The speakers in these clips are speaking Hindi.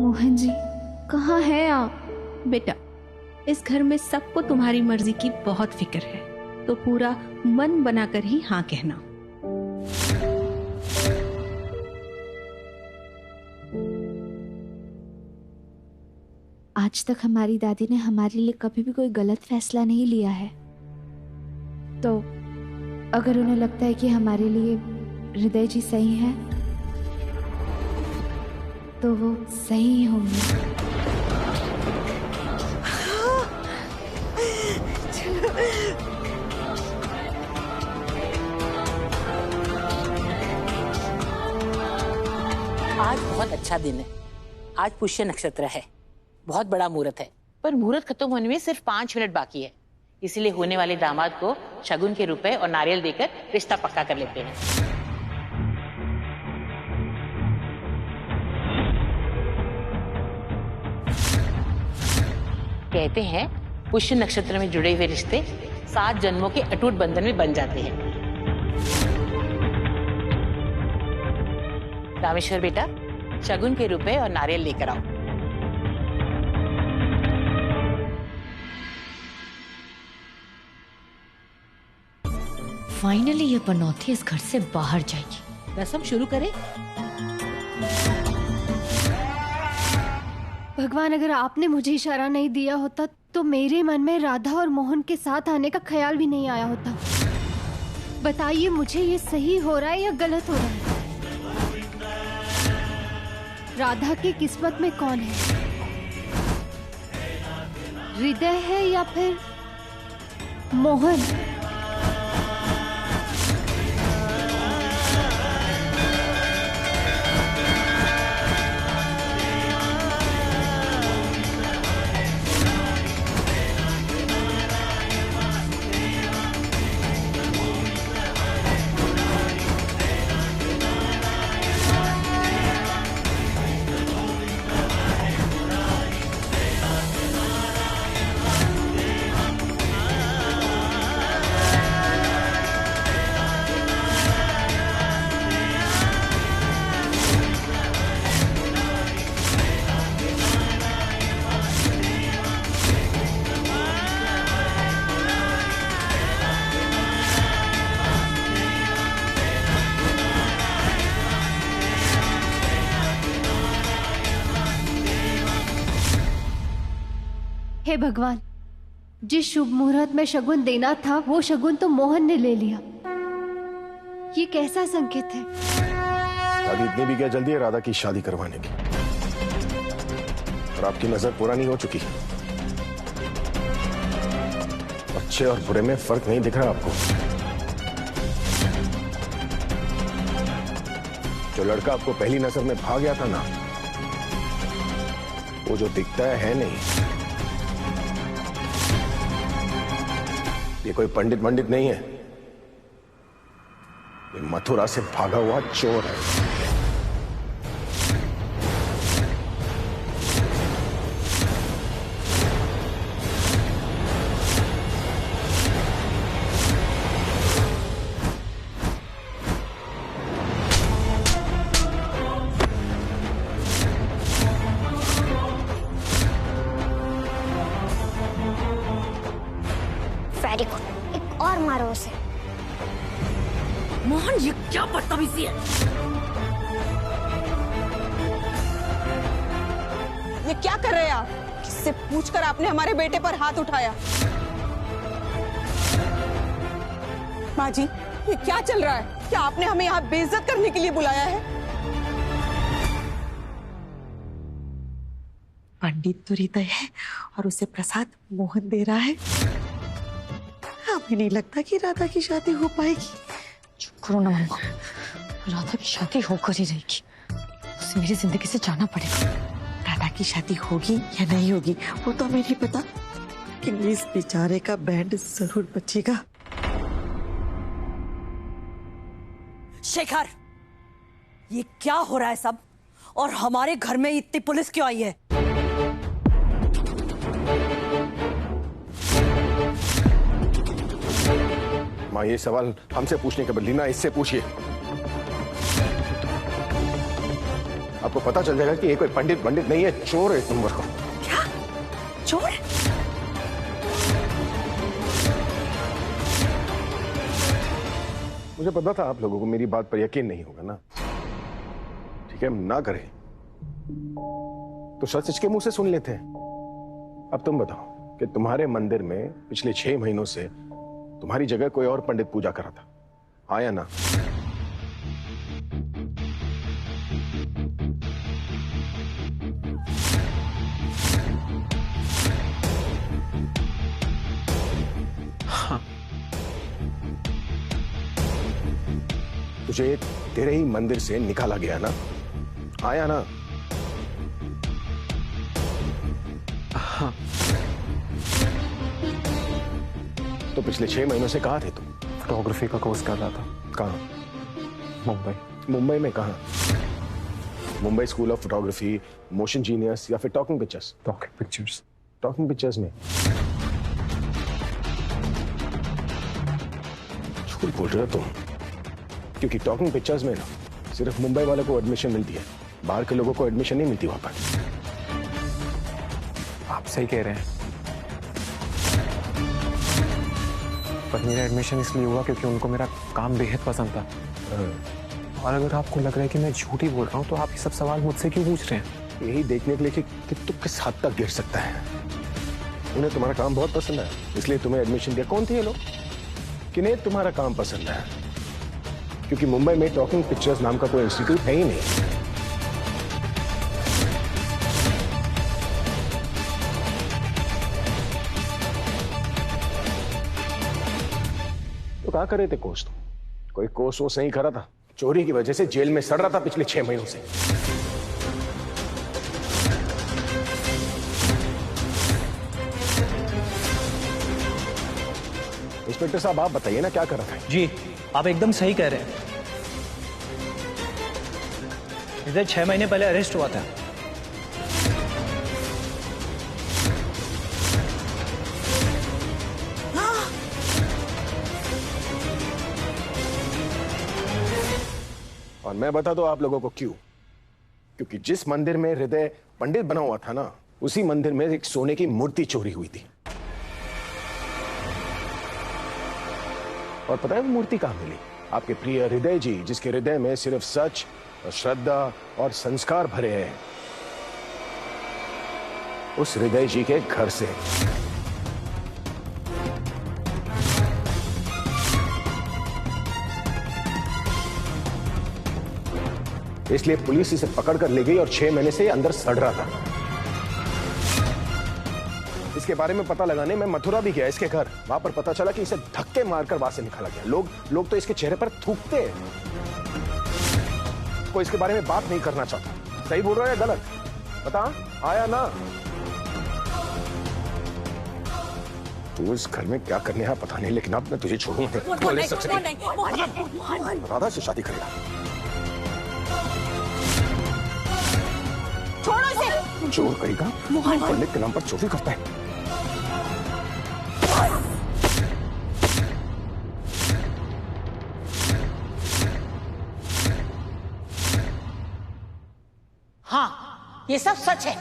मोहन जी, कहाँ हैं आप? बेटा, इस घर में सबको तुम्हारी मर्जी की बहुत फिक्र है, तो पूरा मन बनाकर ही हाँ कहना। आज तक हमारी दादी ने हमारे लिए कभी भी कोई गलत फैसला नहीं लिया है, तो अगर उन्हें लगता है कि हमारे लिए हृदय जी सही है, तो वो सही ही होंगे। आज बहुत अच्छा दिन है। आज पुष्य नक्षत्र है, बहुत बड़ा मुहूर्त है, पर मुहूर्त खत्म होने में सिर्फ 5 मिनट बाकी है। इसलिए होने वाले दामाद को शगुन के रुपए और नारियल देकर रिश्ता पक्का कर लेते हैं। कहते हैं पुष्य नक्षत्र में जुड़े हुए रिश्ते 7 जन्मों के अटूट बंधन में बन जाते हैं। रामेश्वर बेटा, शगुन के रुपए और नारियल लेकर आओ। फाइनली ये पनौती इस घर से बाहर जाएगी। रस्म शुरू करें। भगवान, अगर आपने मुझे इशारा नहीं दिया होता तो मेरे मन में राधा और मोहन के साथ आने का ख्याल भी नहीं आया होता। बताइए मुझे, ये सही हो रहा है या गलत हो रहा है? राधा की किस्मत में कौन है? हृदय है या फिर मोहन? हे भगवान, जिस शुभ मुहूर्त में शगुन देना था वो शगुन तो मोहन ने ले लिया। ये कैसा संकेत है? दादी, इतनी भी क्या जल्दी है राधा की शादी करवाने की? और आपकी नजर पुरानी हो चुकी है। अच्छे और बुरे में फर्क नहीं दिख रहा आपको? जो लड़का आपको पहली नजर में भा गया था ना, वो जो दिखता है नहीं। ये कोई पंडित नहीं है, ये मथुरा से भागा हुआ चोर है। वेरी गुड, एक और मारो उसे। मोहन, ये क्या बदतमीजी है? ये क्या कर रहे हैं आप? किससे पूछकर आपने हमारे बेटे पर हाथ उठाया? माँ जी, ये क्या चल रहा है? क्या आपने हमें यहाँ बेइज्जत करने के लिए बुलाया है? पंडित तो हृदय है और उसे प्रसाद मोहन दे रहा है। हमें नहीं लगता कि राधा की शादी हो पाएगी। चुप करो ना मम्मा, राधा की शादी होकर ही रहेगी। उसे मेरी जिंदगी से जाना पड़ेगा। राधा की शादी होगी या नहीं होगी वो तो हमें नहीं पता, लेकिन इस बेचारे का बैंड जरूर बचेगा। शेखर, ये क्या हो रहा है सब? और हमारे घर में इतनी पुलिस क्यों आई है? माँ, ये सवाल हमसे पूछने के बदली ना इससे पूछिए। आपको पता चल जाएगा कि ये कोई पंडित नहीं है, चोर है एक नंबर का। क्या चोर? मुझे पता था आप लोगों को मेरी बात पर यकीन नहीं होगा ना। ठीक है, ना करें तो सच सच के मुंह से सुन लेते हैं। अब तुम बताओ कि तुम्हारे मंदिर में पिछले 6 महीनों से तुम्हारी जगह कोई और पंडित पूजा कर रहा था, हाँ या ना? हाँ। तुझे तेरे ही मंदिर से निकाला गया ना, हाँ या ना? हाँ। तो पिछले 6 महीनों से कहाँ थे तुम? फोटोग्राफी का कोर्स कर रहा था। कहाँ? मुंबई। मुंबई में कहाँ? Mumbai school of photography, motion genius या फिर talking pictures? Talking pictures. Talking pictures में झूठ बोल रहे हो तुम, क्योंकि टॉकिंग पिक्चर्स में ना सिर्फ मुंबई वालों को एडमिशन मिलती है, बाहर के लोगों को एडमिशन नहीं मिलती वहां पर। आप सही कह रहे हैं, पर मेरा एडमिशन इसलिए हुआ क्योंकि उनको मेरा काम बेहद पसंद था। और अगर आपको लग रहा है कि मैं झूठ ही बोल रहा हूँ तो आप ये सब सवाल मुझसे क्यों पूछ रहे हैं? यही देखने के लिए कि तू किस हद तक गिर सकता है। उन्हें तुम्हारा काम बहुत पसंद है, इसलिए तुम्हें एडमिशन दिया। कौन थे ये लोग? किन्हें तुम्हारा काम पसंद है? क्योंकि मुंबई में टॉकिंग पिक्चर्स नाम का कोई इंस्टीट्यूट है ही नहीं। क्या कर रहे थे कोर्स? तुम कोई कोर्स वो सही करा था? चोरी की वजह से जेल में सड़ रहा था पिछले 6 महीनों से। इंस्पेक्टर साहब आप बताइए ना, क्या कर रहा था? जी आप एकदम सही कह रहे हैं। इधर 6 महीने पहले अरेस्ट हुआ था। और मैं बता दूं आप लोगों को क्यों? क्योंकि जिस मंदिर में हृदय पंडित बना हुआ था ना, उसी मंदिर में एक सोने की मूर्ति चोरी हुई थी। और पता है वो मूर्ति कहां मिली? आपके प्रिय हृदय जी, जिसके हृदय में सिर्फ सच और श्रद्धा और संस्कार भरे हैं, उस हृदय जी के घर से। इसलिए पुलिस इसे पकड़कर ले गई और 6 महीने से अंदर सड़ रहा था। इसके बारे में पता लगाने मैं मथुरा भी गया, इसके घर। वहां पर पता चला कि इसे धक्के मारकर वहां से निकाला गया। लोग तो इसके चेहरे पर थूकते हैं। कोई इसके बारे में बात नहीं करना चाहता। सही बोल रहा है या गलत? बता, आया ना? तू इस घर में क्या करने आया पता नहीं, लेकिन अब मैं तुझे छोड़ूंगा। राधा से शादी करेगा। छोड़ो इसे। चोर कहेगा, पंडित के नाम पर चोरी करता है। हाँ, ये सब सच है।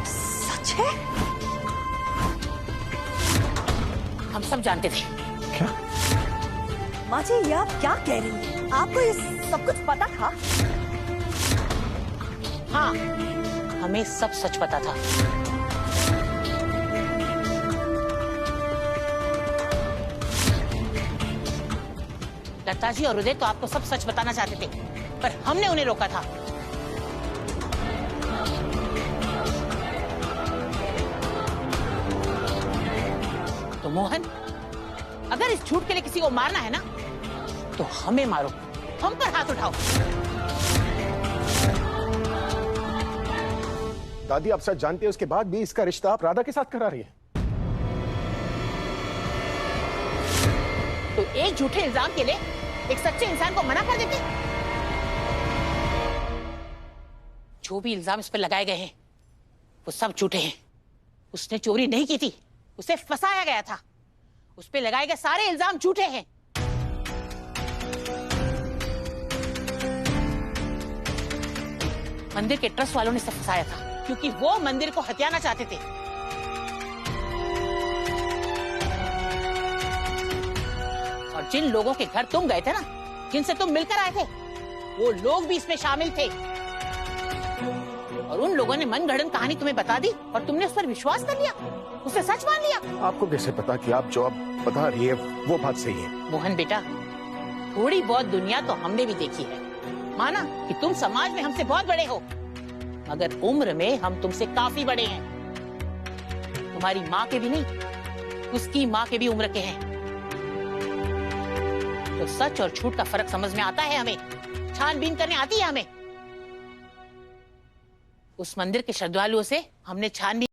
सच है? हम सब जानते थे। क्या? माँ जी ये आप क्या कह रही हैं? आपको ये सब कुछ पता था? हाँ, हमें सब सच पता था। लता जी और उदय तो आपको सब सच बताना चाहते थे, पर हमने उन्हें रोका था। तो मोहन, अगर इस झूठ के लिए किसी को मारना है ना, तो हमें मारो, हम पर हाथ उठाओ। दादी आप सच जानती है, उसके बाद भी इसका रिश्ता आप राधा के साथ करा रही है। तो एक झूठे इल्जाम के लिए एक सच्चे इंसान को मना कर देते? जो भी इल्जाम इस पर लगाए गए हैं वो सब झूठे हैं। उसने चोरी नहीं की थी, उसे फंसाया गया था। उस पे लगाए गए सारे इल्जाम झूठे हैं। मंदिर के ट्रस्ट वालों ने सब फंसाया था, क्योंकि वो मंदिर को हथियाना चाहते थे। और जिन लोगों के घर तुम गए थे ना, जिनसे तुम मिलकर आए थे, वो लोग भी इसमें शामिल थे। और उन लोगों ने मनगढ़ंत कहानी तुम्हें बता दी और तुमने उस पर विश्वास कर लिया, उसे सच मान लिया। आपको कैसे पता कि आप जो आप बता रही है वो बात सही है? मोहन बेटा, थोड़ी बहुत दुनिया तो हमने भी देखी है। माना कि तुम समाज में हमसे बहुत बड़े हो, मगर उम्र में हम तुमसे काफी बड़े हैं। तुम्हारी माँ के भी नहीं, उसकी माँ के भी उम्र के हैं। तो सच और झूठ का फर्क समझ में आता है हमें, छानबीन करने आती है हमें। उस मंदिर के श्रद्धालुओं से हमने छानबीन